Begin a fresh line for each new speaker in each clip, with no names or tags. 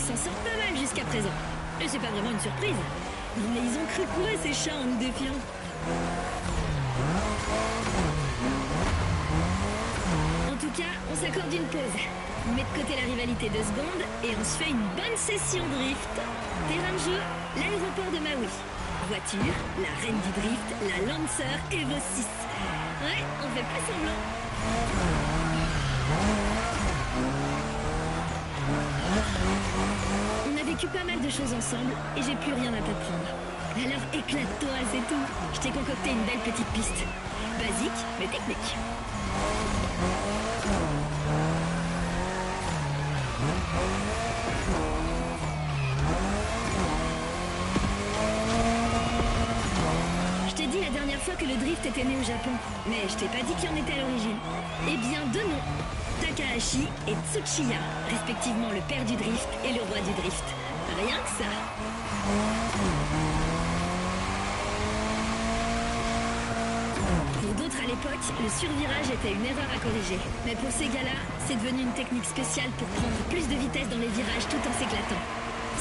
s'en sort pas mal jusqu'à présent. Et c'est pas vraiment une surprise. Mais ils ont cru quoi ces chats en nous défiant? En tout cas, on s'accorde une pause. On met de côté la rivalité 2 secondes et on se fait une bonne session drift. Terrain de jeu, l'aéroport de Maui. Voiture, la reine du drift, la Lancer Evo 6. Ouais, on fait pas semblant. On a vécu pas mal de choses ensemble et j'ai plus rien à t'apprendre. Alors éclate-toi, c'est tout. Je t'ai concocté une belle petite piste. Basique, mais technique. Je t'ai dit la dernière fois que le drift était né au Japon, mais je t'ai pas dit qui en était à l'origine. Eh bien, deux noms. Takahashi et Tsuchiya, respectivement le père du drift et le roi du drift. Rien que ça. Pour d'autres à l'époque, le survirage était une erreur à corriger. Mais pour ces gars-là, c'est devenu une technique spéciale pour prendre plus de vitesse dans les virages tout en s'éclatant.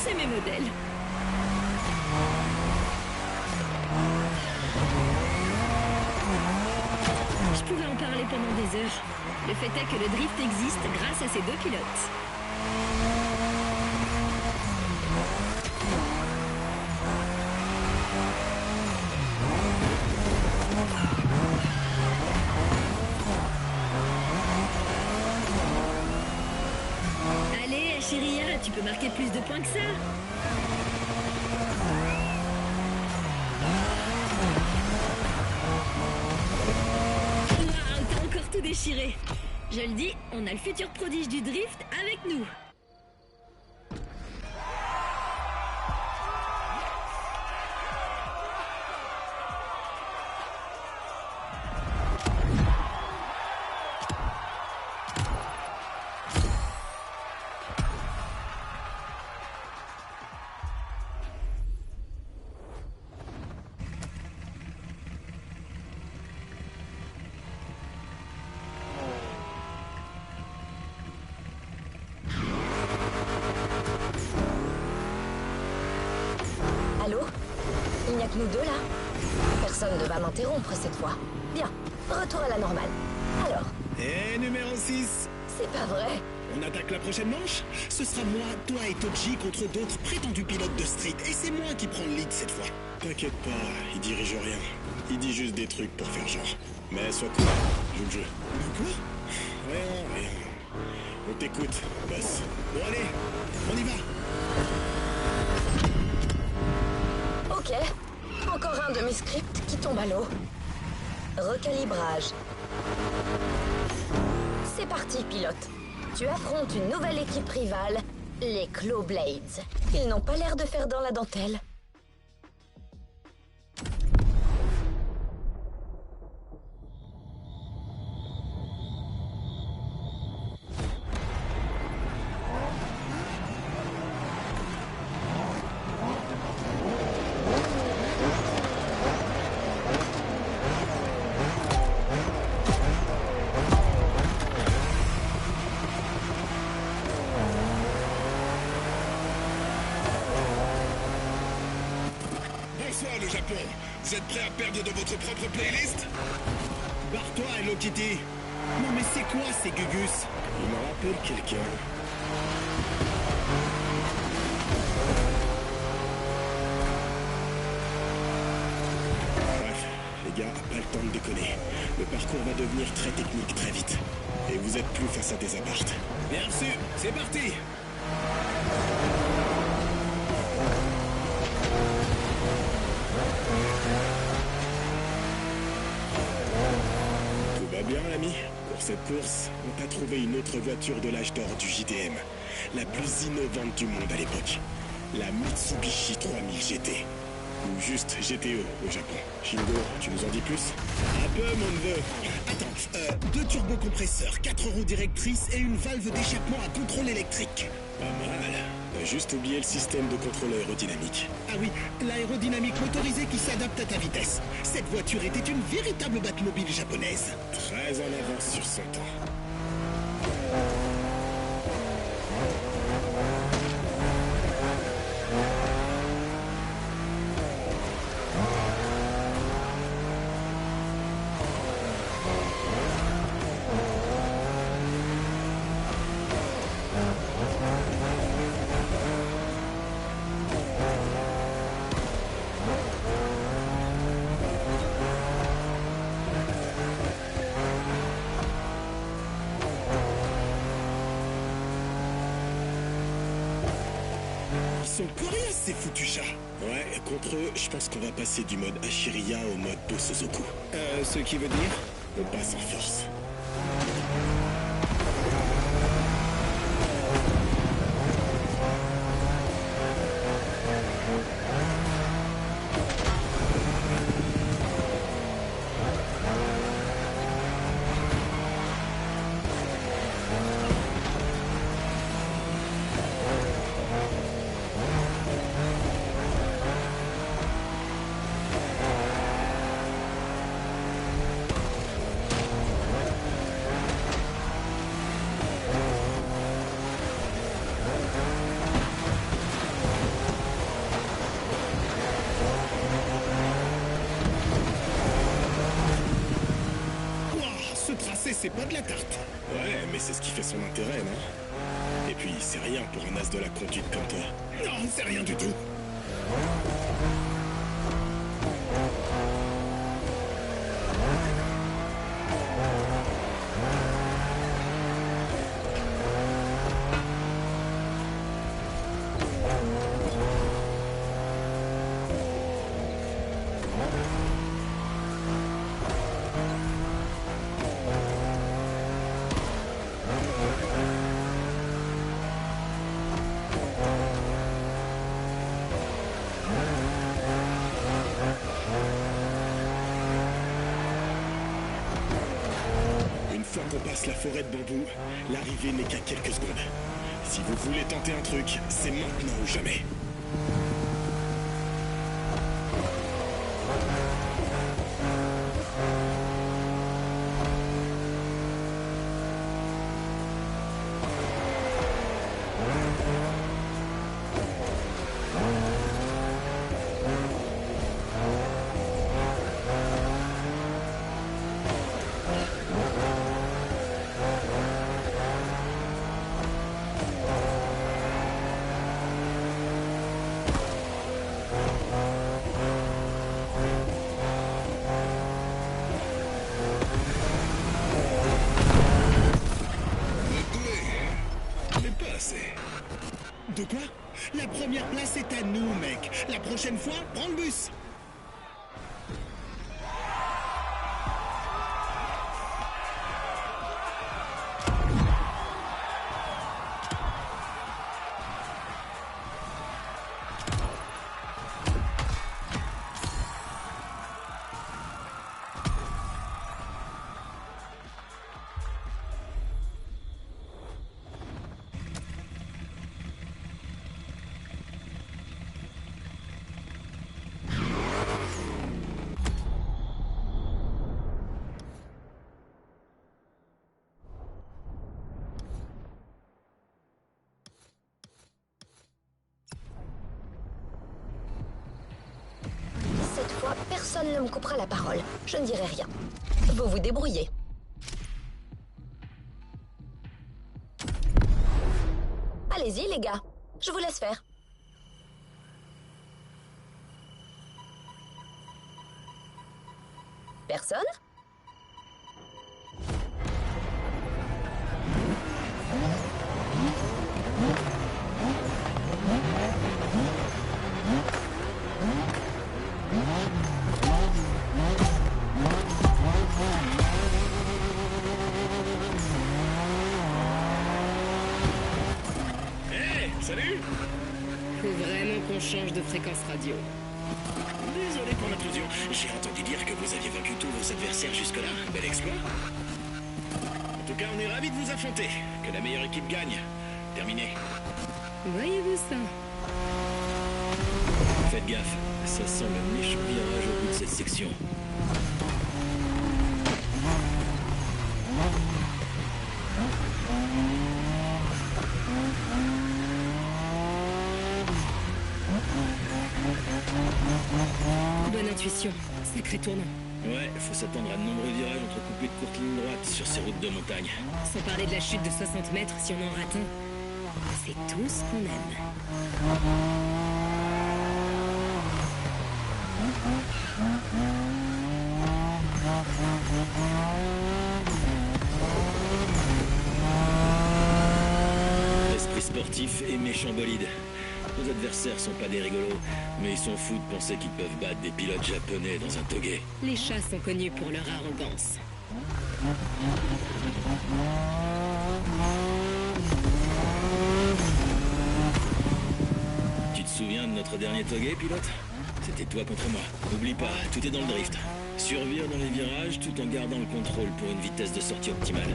C'est mes modèles. Je pourrais en parler pendant des heures. Le fait est que le drift existe grâce à ces deux pilotes. Allez, Chiria, tu peux marquer plus de points que ça. Waouh, t'as encore tout déchiré. Je le dis, on a le futur prodige du drift avec nous.
Allô? Il n'y a que nous deux là? Personne ne va m'interrompre cette fois. Bien, retour à la normale. Alors?
Et numéro 6.
C'est pas vrai.
On attaque la prochaine manche? Ce sera moi, toi et Toji contre d'autres prétendus pilotes de street. Et c'est moi qui prends le lead cette fois. T'inquiète pas, il dirige rien. Il dit juste des trucs pour faire genre. Mais sois cool, joue le jeu. Quoi? Rien. On t'écoute, boss. Bon allez, on y va.
Ok, encore un de mes scripts qui tombe à l'eau. Recalibrage. C'est parti, pilote. Tu affrontes une nouvelle équipe rivale, les Clawblades. Ils n'ont pas l'air de faire dans la dentelle.
Bonsoir le Japon. Vous êtes prêts à perdre de votre propre playlist? Barre-toi, Hello Kitty. Non mais c'est quoi ces gugus? Il me rappelle quelqu'un. Bref, les gars, pas le temps de déconner. Le parcours va devenir très technique très vite. Et vous êtes plus face à des appartes. Bien reçu, c'est parti. Tout va bien, l'ami? Pour cette course, on t'a trouvé une autre voiture de l'âge d'or du JDM. La plus innovante du monde à l'époque. La Mitsubishi 3000 GT. Ou juste GTE au Japon. Shingo, tu nous en dis plus? Un peu, mon neveu. Attends, 2 turbocompresseurs, 4 roues directrices et une valve d'échappement à contrôle électrique. Pas mal. T'as juste oublié le système de contrôle aérodynamique. Ah oui, l'aérodynamique motorisée qui s'adapte à ta vitesse. Cette voiture était une véritable Batmobile japonaise. Très en avance sur son temps. Ils sont coriaces, ces foutus chats. Ouais, contre eux, je pense qu'on va passer du mode Ashiriya au mode Bosozoku.
Ce qui veut dire?
On passe en force.
C'est pas de la tarte.
Ouais, mais c'est ce qui fait son intérêt, non? Et puis, c'est rien pour un as de la conduite comme toi.
Non, c'est rien du tout.
Une fois qu'on passe la forêt de bambou, l'arrivée n'est qu'à quelques secondes. Si vous voulez tenter un truc, c'est maintenant ou jamais.
De quoi? La première place est à nous, mec. La prochaine fois, prends le bus.
Cette fois, personne ne me coupera la parole. Je ne dirai rien. Vous vous débrouillez. Allez-y, les gars. Je vous laisse faire. Personne?
Salut!
Faut vraiment qu'on change de fréquence radio.
Désolé pour l'intrusion. J'ai entendu dire que vous aviez vaincu tous vos adversaires jusque-là. Bel exploit. En tout cas, on est ravis de vous affronter. Que la meilleure équipe gagne. Terminé.
Voyez-vous ça?
Faites gaffe, ça sent le méchant virage au bout de cette section.
Bonne intuition, sacré tournant.
Ouais, faut s'attendre à de nombreux virages entrecoupés de courtes lignes droites sur ces routes de montagne.
Sans parler de la chute de 60 mètres si on en rate un. C'est tout ce qu'on aime.
Esprit sportif et méchant bolide.
nos adversaires sont pas des rigolos, mais ils sont fous de penser qu'ils peuvent battre des pilotes japonais dans un toge.
Les chats sont connus pour leur arrogance.
Tu te souviens de notre dernier toge, pilote? C'était toi contre moi. N'oublie pas, tout est dans le drift. Survivre dans les virages tout en gardant le contrôle pour une vitesse de sortie optimale.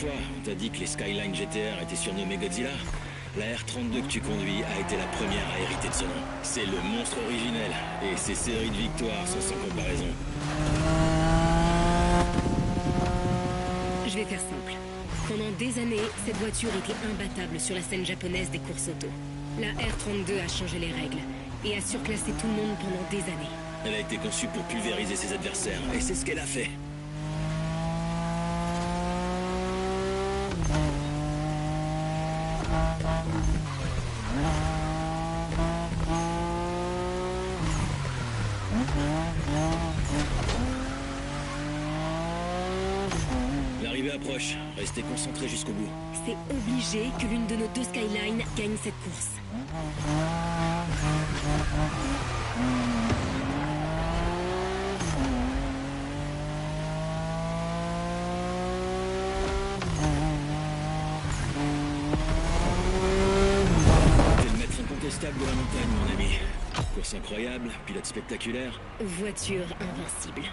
On t'a dit que les Skyline GTR étaient surnommés Godzilla. La R32 que tu conduis a été la première à hériter de ce nom. C'est le monstre originel, et ses séries de victoires sont sans comparaison.
Je vais faire simple. Pendant des années, cette voiture était imbattable sur la scène japonaise des courses auto. La R32 a changé les règles et a surclassé tout le monde pendant des années.
Elle a été conçue pour pulvériser ses adversaires, et c'est ce qu'elle a fait. L'arrivée approche. Restez concentrés jusqu'au bout.
C'est obligé que l'une de nos deux Skyline gagne cette course.
T'es le maître incontestable de la montagne, mon ami. Course incroyable, pilote spectaculaire.
Voiture invincible.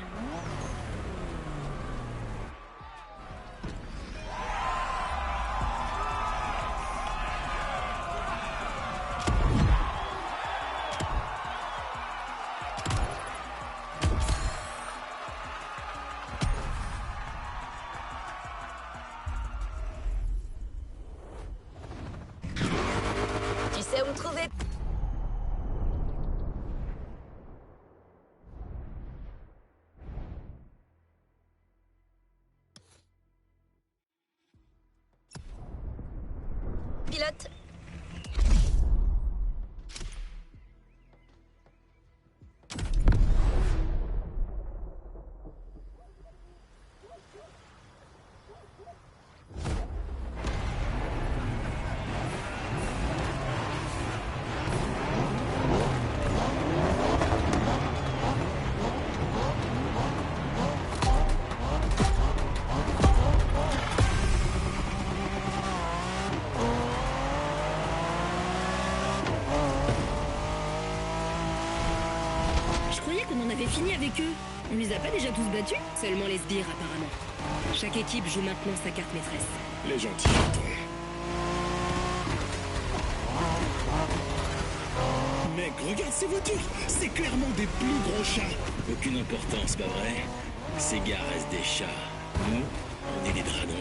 Tu sais où me trouver? Pilote.
Je croyais qu'on en avait fini avec eux. On les a pas déjà tous battus?
Seulement les sbires, apparemment. Chaque équipe joue maintenant sa carte maîtresse.
Les gentils jetons.
Mec, regarde ces voitures. C'est clairement des plus gros chats.
Aucune importance, pas vrai? Ces gars restent des chats. Nous, on est des dragons.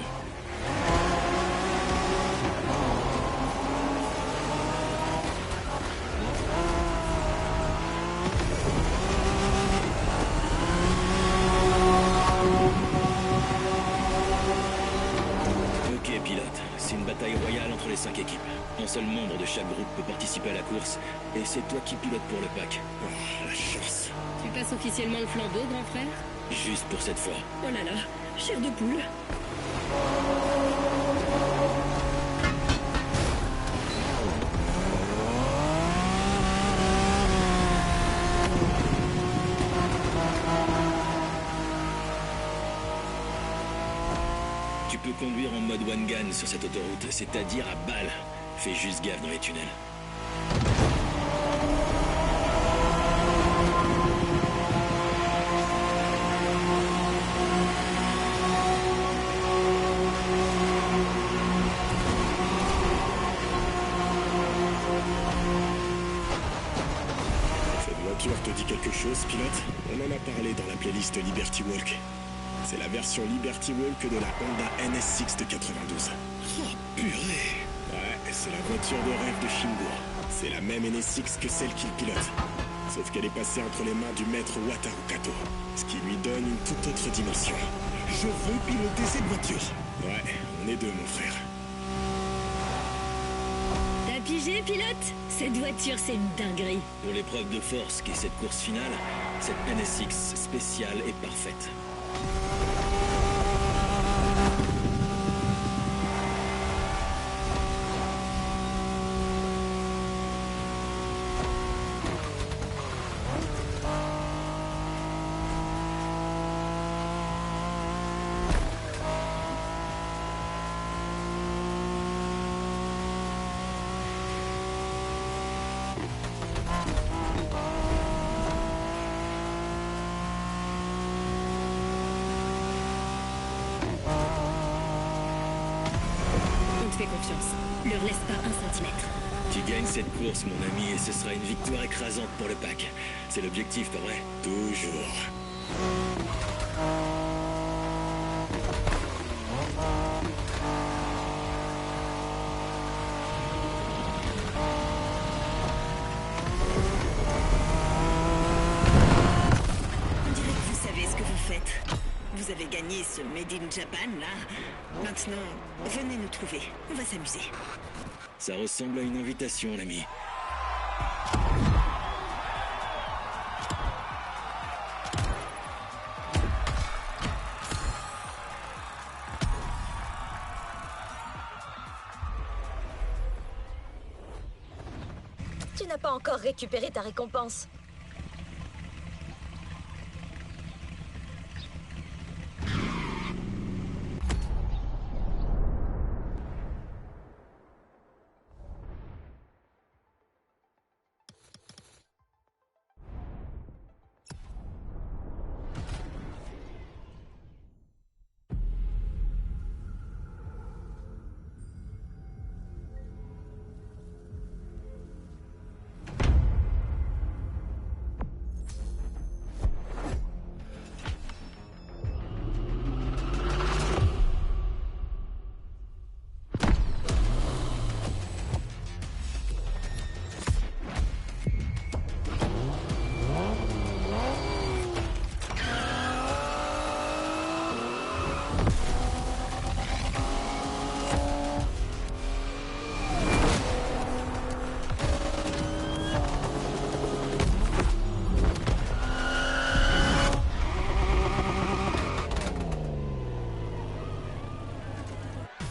Ok, pilote. C'est une bataille royale entre les 5 équipes. Un seul membre de chaque groupe peut participer à la course, et c'est toi qui pilotes pour le pack.
Oh, la chance.
Tu passes officiellement le flambeau, grand frère?
Juste pour cette fois.
Oh là là, chair de poule.
Tu peux conduire en mode one gun sur cette autoroute, c'est-à-dire à balle. Fais juste gaffe dans les tunnels.
Cette voiture te dit quelque chose, pilote? On en a parlé dans la playlist Liberty Walk. C'est la version Liberty Walk de la Honda NSX de 92.
Oh, purée.
Ouais, c'est la voiture de rêve de Shingo. C'est la même NSX que celle qu'il pilote. Sauf qu'elle est passée entre les mains du maître Wataru Kato, ce qui lui donne une toute autre dimension.
Je veux piloter cette voiture.
Ouais, on est deux, mon frère.
T'as pigé, pilote? Cette voiture, c'est une dinguerie.
Pour l'épreuve de force qui est cette course finale, cette NSX spéciale est parfaite.
Confiance. Leur laisse pas un centimètre.
Tu gagnes cette course, mon ami, et ce sera une victoire écrasante pour le pack. C'est l'objectif, pas vrai?
Toujours.
On dirait que vous savez ce que vous faites. Vous avez gagné ce Made in Japan, là. Maintenant, venez nous trouver. On va s'amuser.
Ça ressemble à une invitation, l'ami.
Tu n'as pas encore récupéré ta récompense.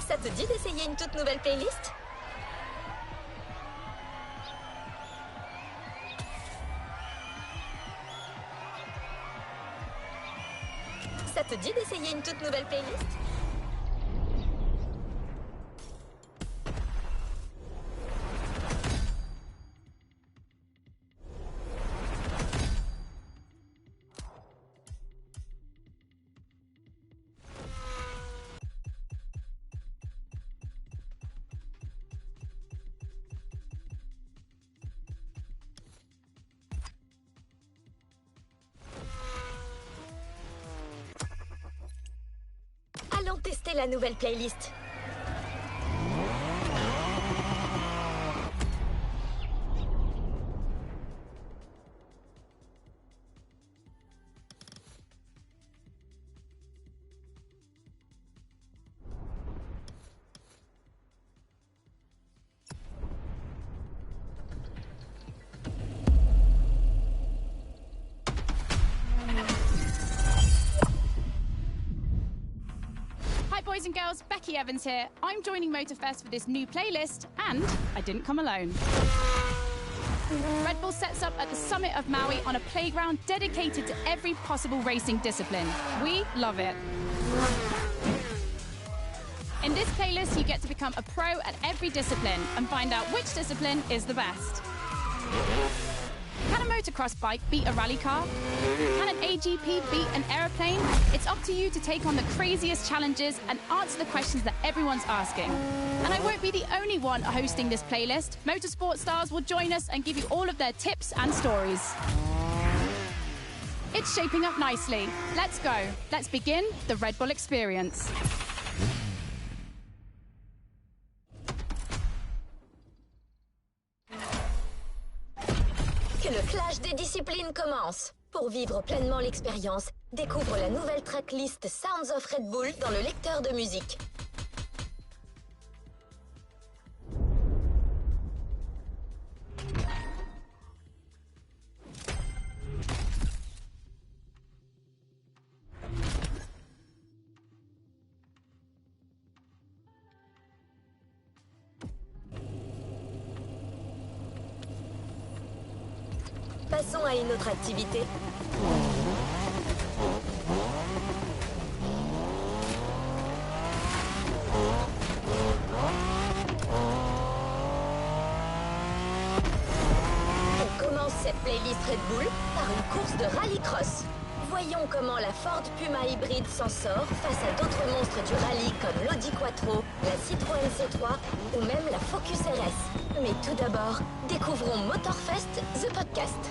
Ça te dit d'essayer une toute nouvelle playlist? Ça te dit d'essayer une toute nouvelle playlist? Allons tester la nouvelle playlist.
Boys and girls, Becky Evans here. I'm joining Motorfest for this new playlist, and I didn't come alone. Red Bull sets up at the summit of Maui on a playground dedicated to every possible racing discipline. We love it. In this playlist, you get to become a pro at every discipline and find out which discipline is the best. Can a motocross bike beat a rally car? Can an AGP beat an aeroplane? It's up to you to take on the craziest challenges and answer the questions that everyone's asking. And I won't be the only one hosting this playlist. Motorsport stars will join us and give you all of their tips and stories. It's shaping up nicely. Let's go. Let's begin the Red Bull experience.
Que le clash des disciplines commence. Pour vivre pleinement l'expérience, découvre la nouvelle tracklist Sounds of Red Bull dans le lecteur de musique. Passons à une autre activité. On commence cette playlist Red Bull par une course de rallycross. Voyons comment la Ford Puma hybride s'en sort face à d'autres monstres du rallye comme l'Audi Quattro, la Citroën C3 ou même la Focus RS. Mais tout d'abord, découvrons Motorfest, the podcast.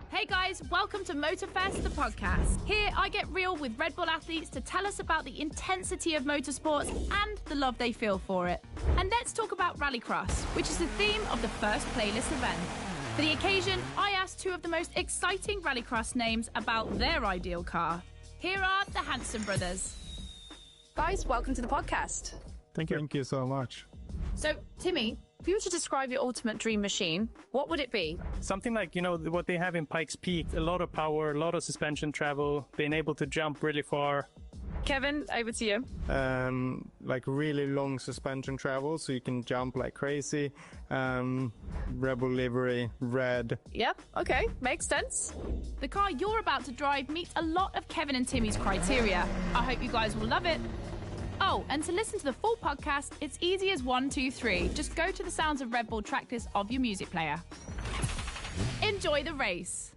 Hey guys, welcome to Motorfest, the podcast. Here I get real with Red Bull athletes to tell us about the intensity of motorsports and the love they feel for it. And let's talk about Rallycross, which is the theme of the first playlist event. For the occasion, I asked two of the most exciting Rallycross names about their ideal car. Here are the Hanson brothers.
Guys, welcome to the podcast.
Thank you. Thank you so much.
So, Timmy, if you were to describe your ultimate dream machine, what would it be?
Something like, what they have in Pikes Peak, a lot of power, a lot of suspension travel, being able to jump really far.
Kevin, over to you.
Like really long suspension travel, so you can jump like crazy. Rebel livery, red.
Yep, okay, makes sense.
The car you're about to drive meets a lot of Kevin and Timmy's criteria. I hope you guys will love it. Oh, and to listen to the full podcast, it's easy as 1, 2, 3. Just go to the Sounds of Red Bull tracklist of your music player. Enjoy the race.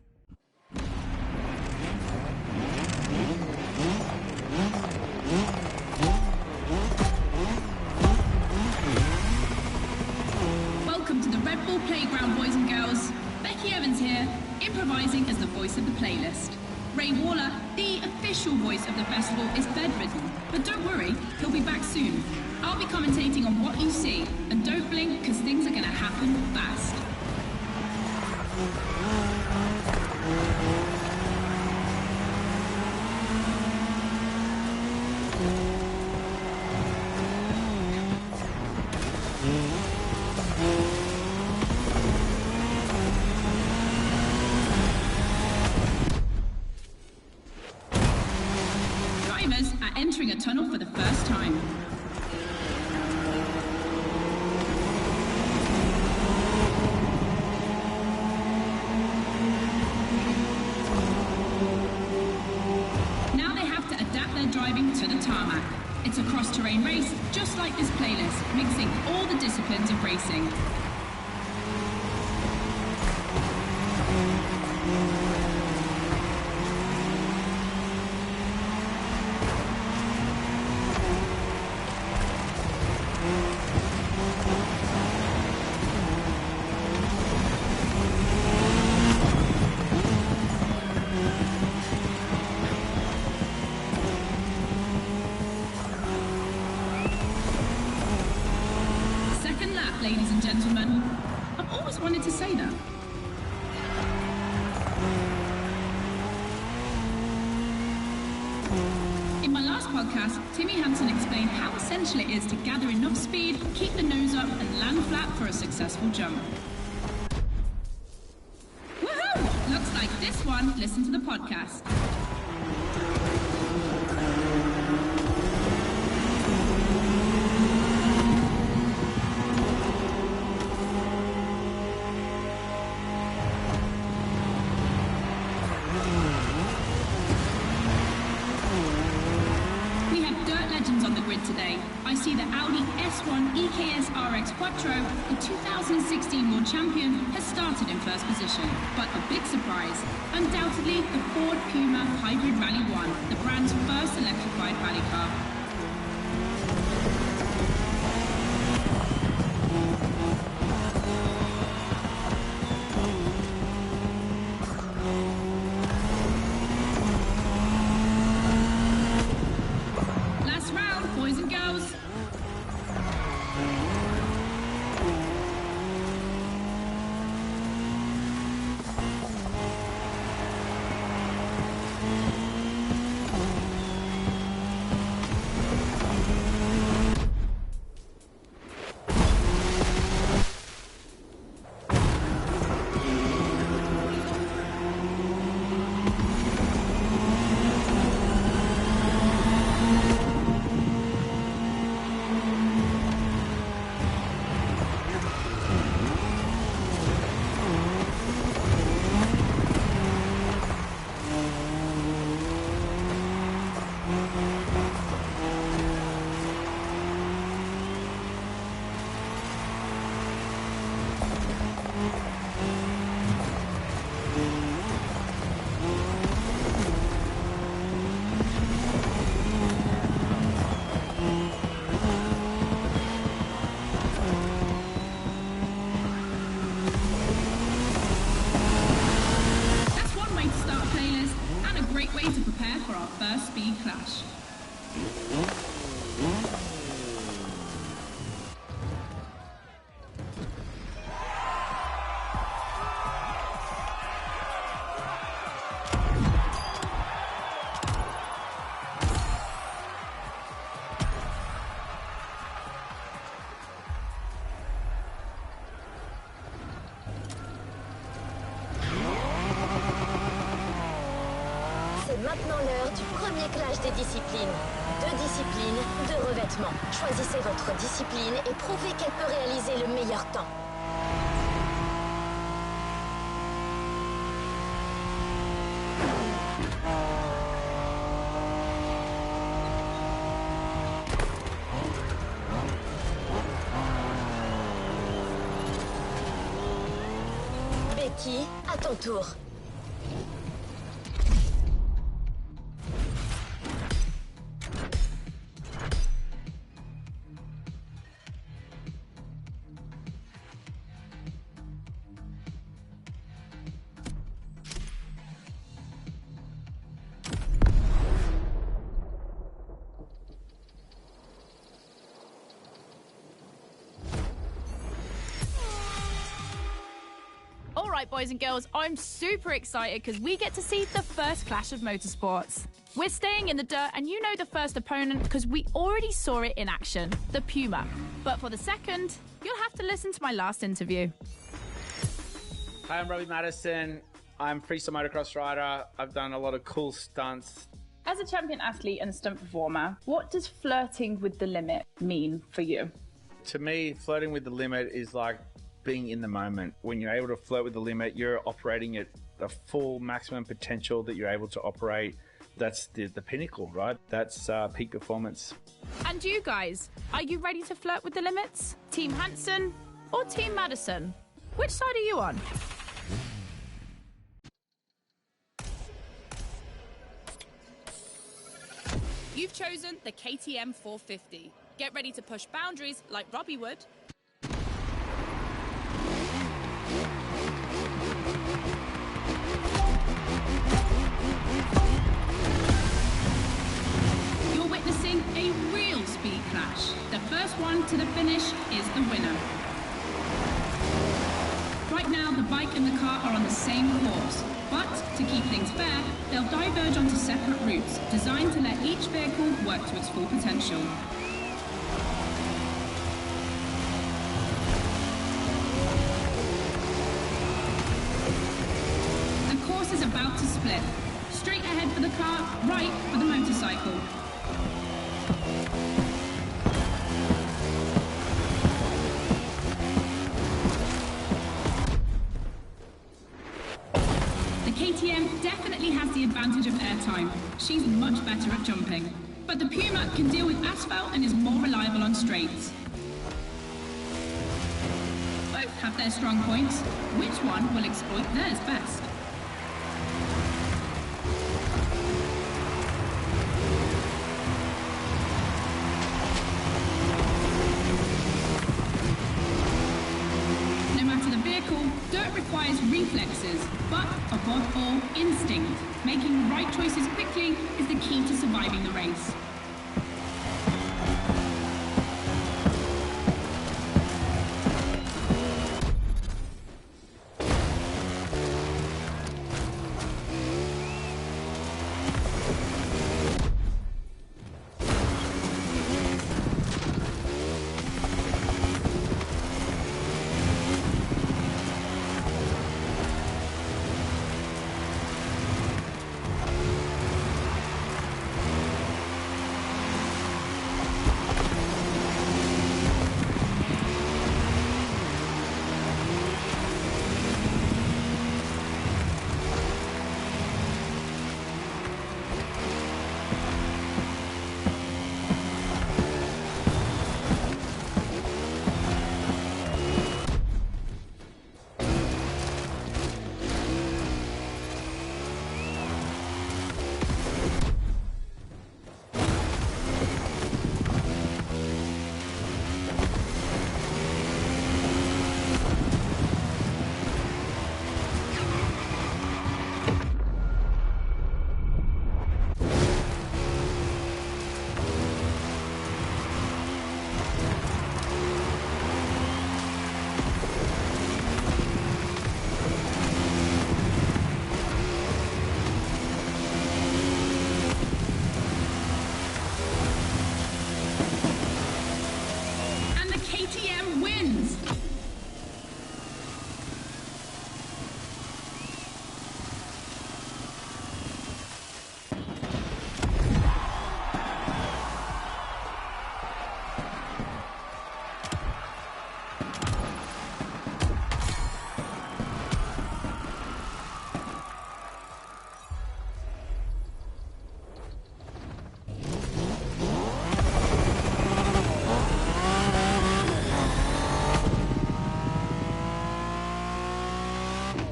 Welcome to the Red Bull Playground, boys and girls. Becky Evans here, improvising as the voice of the playlist. Ray Waller, the official voice of the festival, is bedridden, but don't worry, he'll be back soon. I'll be commentating on what you see, and don't blink because things are going to happen fast. Drivers are entering a tunnel for the first time. Now they have to adapt their driving to the tarmac. It's a cross-terrain race, just like this playlist, mixing all the disciplines of racing. Second lap, ladies and gentlemen. I've always wanted to say that. In my last podcast, Timmy Hanson explained how essential it is to gather enough speed, keep the nose up, and land flat for a successful jump. Woohoo! Looks like this one. Listen to the podcast.
see the Audi S1 EKS RX Quattro, the 2016 world champion, has started in first position. But a big surprise, undoubtedly the Ford Puma Hybrid Rally 1, the brand's first electrified rally car. Last round, boys and girls. That's one way to start a playlist and a great way to prepare for our first speed clash.
C'est maintenant l'heure du premier clash des disciplines. 2 disciplines, 2 revêtements. Choisissez votre discipline et prouvez qu'elle peut réaliser le meilleur temps. Becky, à ton tour.
All right, boys and girls, I'm super excited because we get to see the first clash of motorsports. We're staying in the dirt, and you know the first opponent because we already saw it in action, the Puma. But for the second, you'll have to listen to my last interview.
Hi, I'm Robbie Madison. I'm freestyle motocross rider. I've done a lot of cool stunts.
As a champion athlete and stunt performer, what does flirting with the limit mean for you?
To me, flirting with the limit is like being in the moment. When you're able to flirt with the limit, you're operating at the full maximum potential that you're able to operate. That's the pinnacle, right? That's peak performance.
And you guys, are you ready to flirt with the limits? Team Hansen or Team Madison? Which side are you on? You've chosen the KTM 450. Get ready to push boundaries like Robbie would.
You're witnessing a real speed clash. The first one to the finish is the winner. Right now, the bike and the car are on the same course, but to keep things fair, they'll diverge onto separate routes, designed to let each vehicle work to its full potential. The course is about to split. Straight ahead for the car, right for the motorcycle. The KTM definitely has the advantage of airtime. She's much better at jumping. but the Puma can deal with asphalt and is more reliable on straights. Both have their strong points. Which one will exploit theirs best? No matter the vehicle, dirt requires reflexes, but above all, instinct. Making the right choices quickly is the key to surviving the race.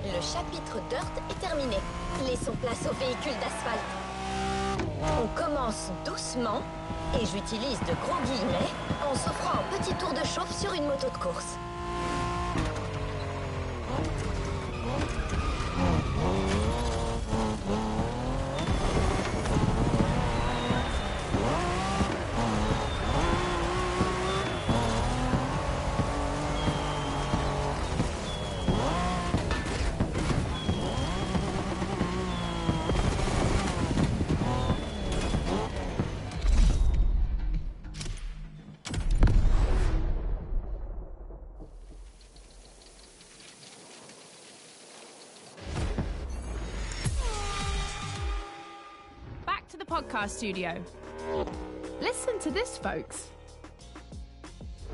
Le chapitre Dirt est terminé. Laissons place aux véhicules d'asphalte. On commence doucement, et j'utilise de gros guillemets, en s'offrant un petit tour de chauffe sur une moto de course.
Podcast studio. Listen to this, folks.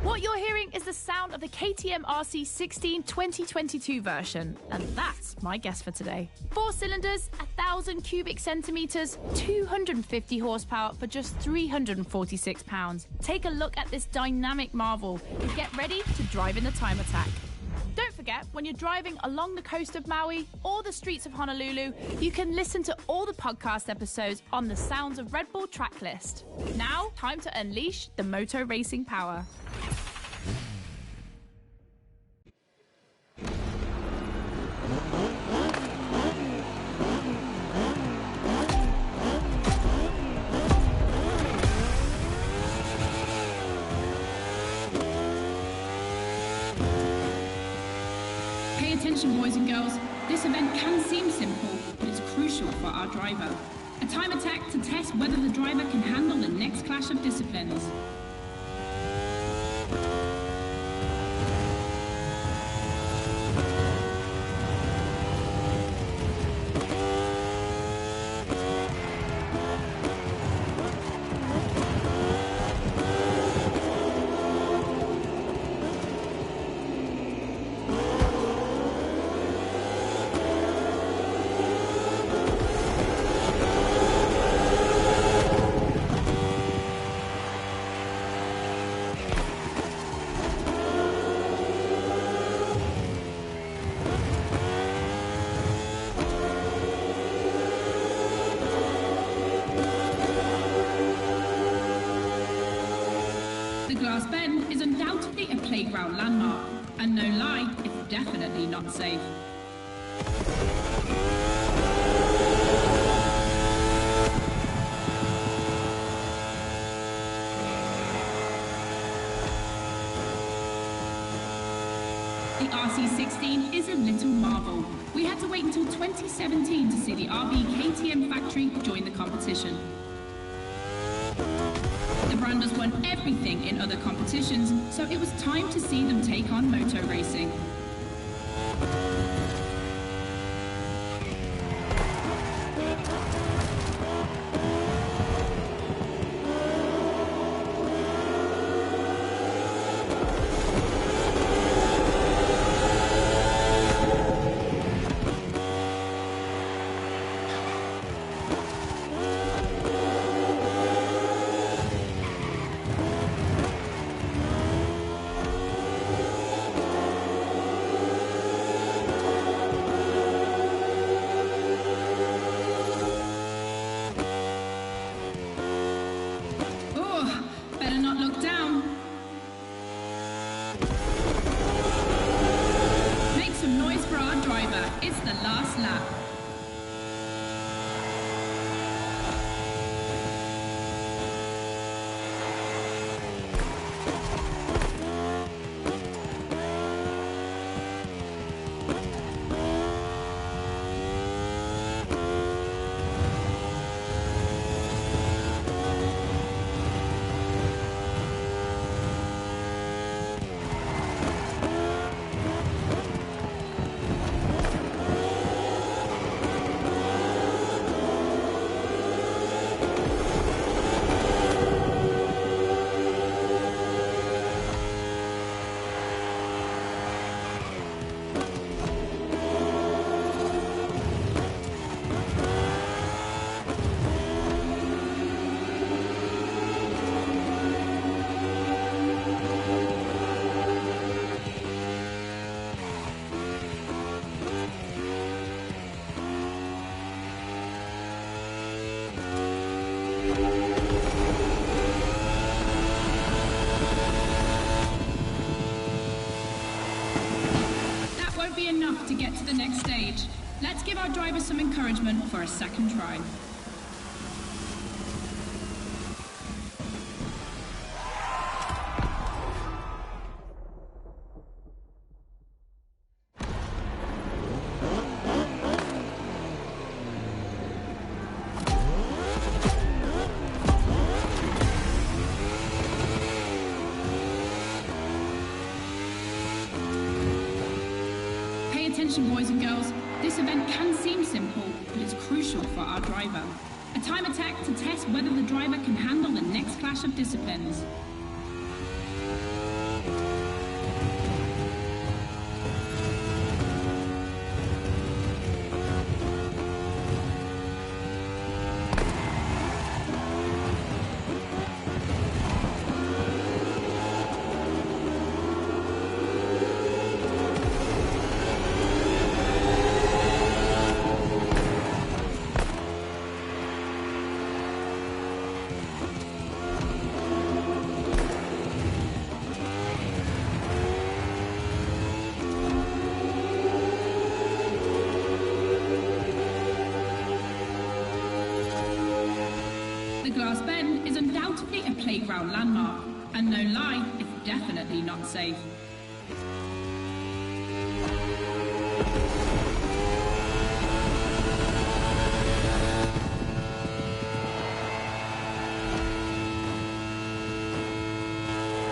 What you're hearing is the sound of the KTM RC 16 2022 version, and that's my guess for today. 4 cylinders, 1,000 cubic centimeters, 250 horsepower for just 346 pounds. Take a look at this dynamic marvel and get ready to drive in the time attack. Don't forget, when you're driving along the coast of Maui or the streets of Honolulu, you can listen to all the podcast episodes on the Sounds of Red Bull track list. Now, time to unleash the moto racing power.
Attention, boys and girls, this event can seem simple, but it's crucial for our driver. A time attack to test whether the driver can handle the next clash of disciplines. Glass Bend is undoubtedly a playground landmark, and no lie, it's definitely not safe. The RC16 is a little marvel. We had to wait until 2017 to see the RB KTM factory join the competition. The brand has won everything in other competitions, so it was time to see them take on moto racing. Be enough to get to the next stage. Let's give our drivers some encouragement for a second try. Attention boys and girls, this event can seem simple, but it's crucial for our driver. A time attack to test whether the driver can handle the next clash of disciplines. Glass Bend is undoubtedly a playground landmark, and no lie, it's definitely not safe.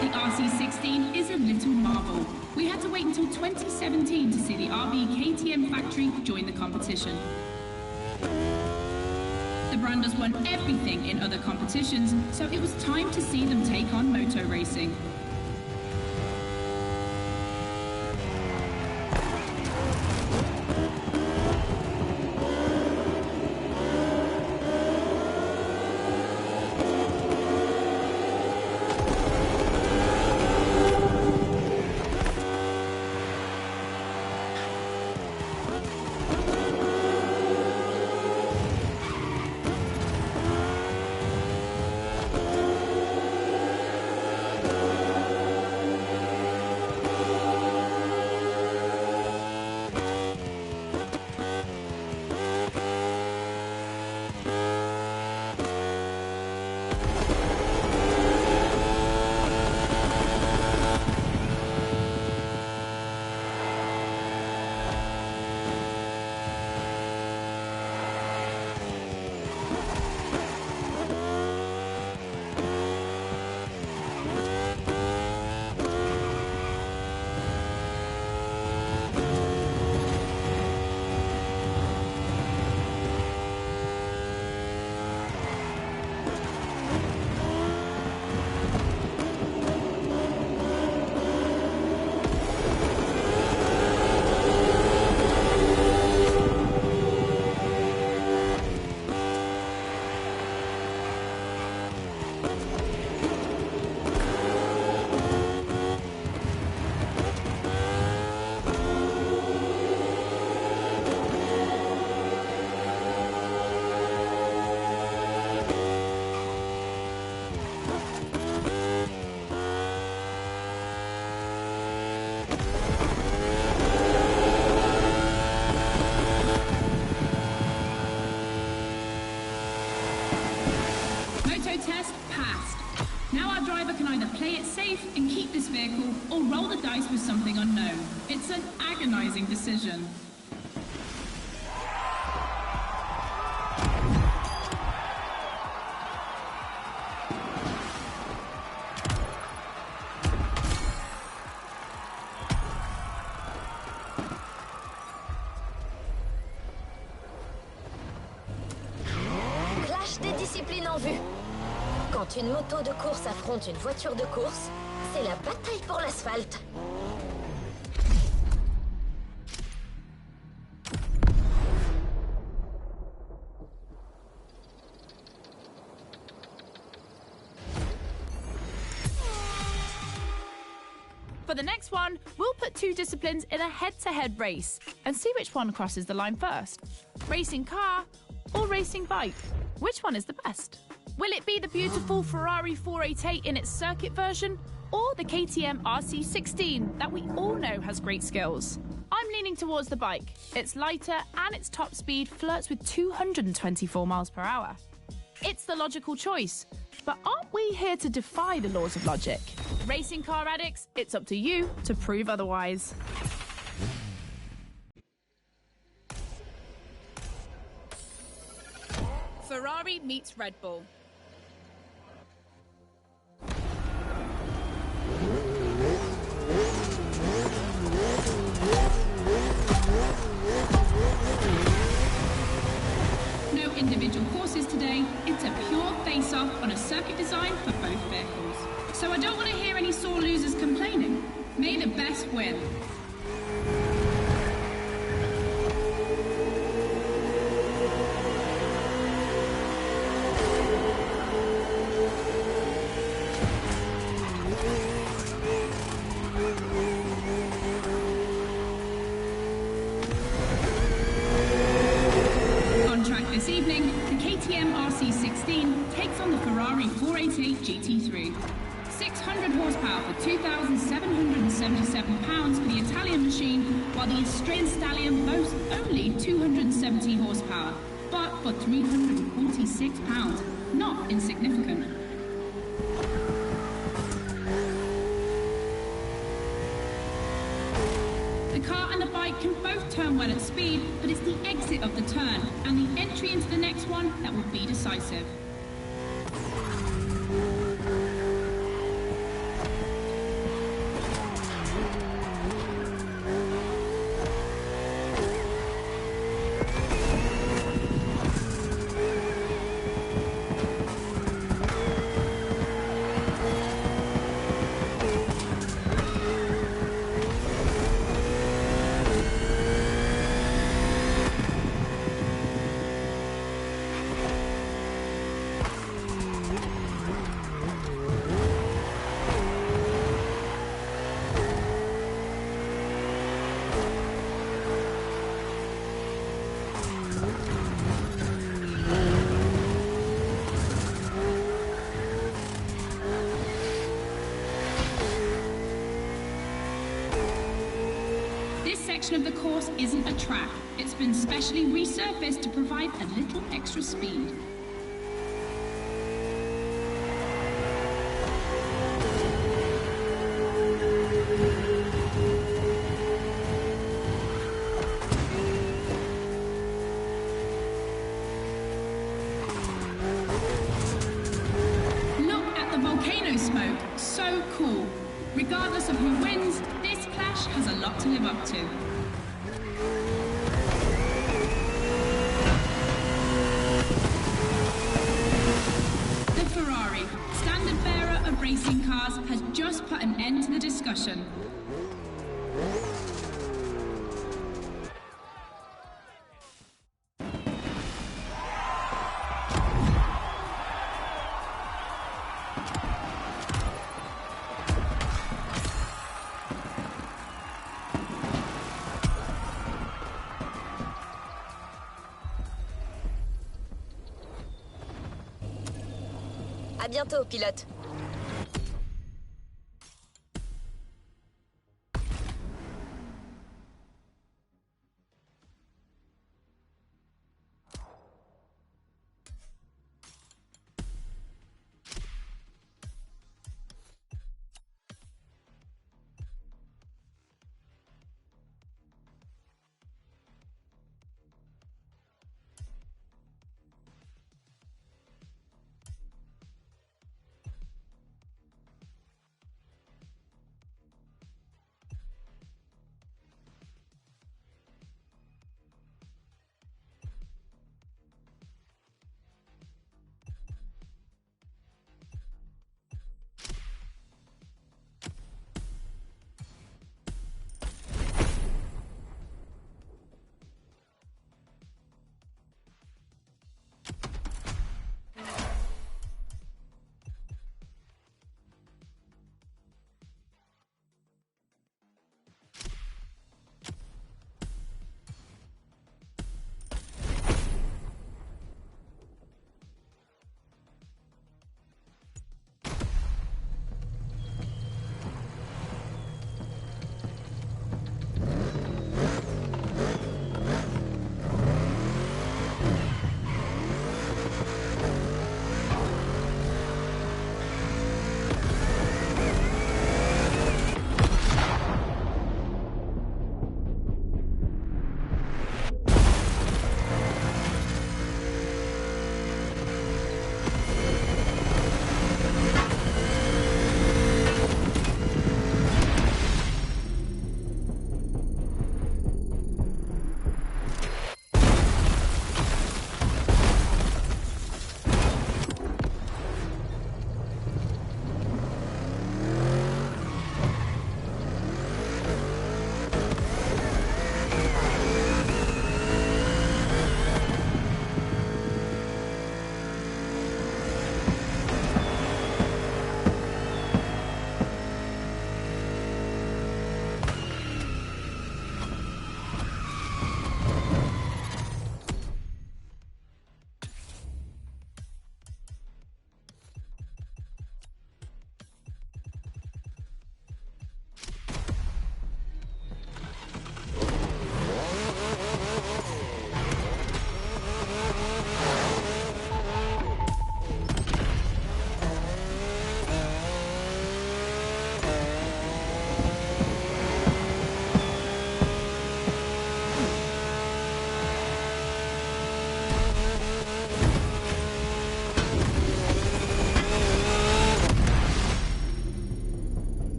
The RC16 is a little marvel. We had to wait until 2017 to see the RB KTM factory join the competition. The brand has won everything in other competitions, so it was time to see them take on moto racing. test passed. Now our driver can either play it safe and keep this vehicle, or roll the dice with something unknown. It's an agonizing decision.
Clash des disciplines en vue. Quand une moto de course affronte une voiture de course, c'est la bataille pour l'asphalte.
For the next one, we'll put two disciplines in a head-to-head race and see which one crosses the line first. Racing car or racing bike? Which one is the best? Will it be the beautiful Ferrari 488 in its circuit version, or the KTM RC16 that we all know has great skills? I'm leaning towards the bike. It's lighter and its top speed flirts with 224 miles per hour. It's the logical choice, but aren't we here to defy the laws of logic? Racing car addicts, it's up to you to prove otherwise. Ferrari meets Red Bull.
No individual courses today. It's a pure face-off on a circuit designed for both vehicles. So I don't want to hear any sore losers complaining. May the best win. On track this evening, the KTM RC16 takes on the Ferrari 488 GT3. 600 horsepower for 2,777 pounds for the Italian machine, while the Australian Stallion boasts only 270 horsepower, but for 346 pounds, not insignificant. The car and the bike can both turn well at speed, but it's the exit of the turn and the entry into the next one that will be decisive. Of the course isn't a track. It's been specially resurfaced to provide a little extra speed. Look at the volcano smoke. So cool. Regardless of who wins, this clash has a lot to live up to. Racing cars has just put an end to the discussion.
À bientôt, pilote.